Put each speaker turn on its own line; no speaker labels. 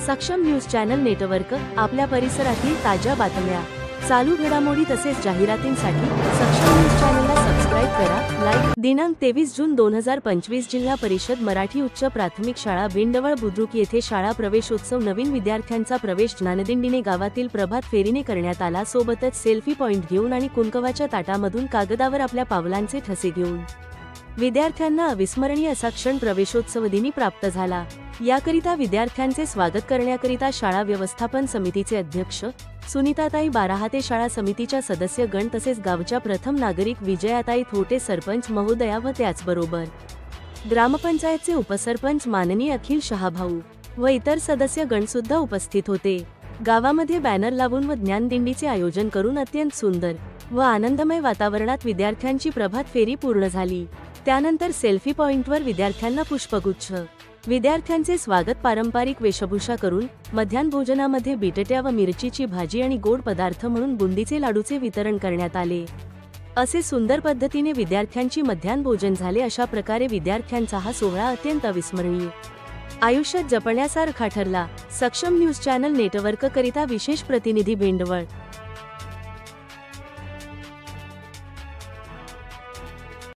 सक्षम news channel network आपल्या परिसरातील ताज्या बातम्या, चालू घडामोडी तसेच जाहिरातींसाठी सक्षम न्यूज चॅनलला सबस्क्राइब करा, लाईक। दिनांक 23 जून 2025 जिल्हा परिषद मराठी उच्च प्राथमिक शाळा भेंडवळ बुद्रुक येथे शाळा प्रवेशोत्सव नवीन विद्यार्थ्यांचा प्रवेश ज्ञानदिंडीने गावातील प्रभात फेरीने करण्यात आला। सोबतच सेल्फी पॉइंट घेऊन आणि कुंकवाच्या ताटामधून कागदावर आपल्या पावलांचे ठसे घेऊन विद्यार्थ्यांना अविस्मरणीय असा क्षण प्रवेशोत्सव दिनी प्राप्त झाला। याकरिता विद्यार्थ्यांचे स्वागत करण्याकरिता शाळा व्यवस्थापन समितीचे अध्यक्ष सुनीताताई बाराहाते, शाळा समितीच्या सदस्य गण तसेच गावच्या प्रथम नागरिक विजयाताई थोटे, सरपंच महोदया व त्याचबरोबर ग्रामपंचायतचे उपसरपंच माननीय अखिल शहाभाऊ व इतर सदस्य गण सुद्धा उपस्थित होते। गावामध्ये बॅनर लावून व ज्ञानदिंडीचे आयोजन करून अत्यंत सुंदर व आनंदमय वातावरणात विद्यार्थ्यांची प्रभात फेरी पूर्ण झाली। त्यानंतर सेल्फी पॉइंटवर विद्यार्थ्यांना पुष्पगुच्छ, विद्यार्थ्यांचे स्वागत पारंपरिक वेशभूषा करून, मध्यान्ह भोजनामध्ये बिटट्या व मिरचीची भाजी आणि गोड पदार्थ म्हणून बुंदीचे लाडूचे वितरण करण्यात आले। असे सुंदर पद्धतीने विद्यार्थ्यांची मध्यान्ह भोजन झाले। अशा प्रकारे विद्यार्थ्यांचा हा सोहळा अत्यंत अविस्मरणीय आयुष्यात जपण्यासारखा ठरला। सक्षम न्यूज चॅनल नेटवर्क करिता विशेष प्रतिनिधी भेंडवळ।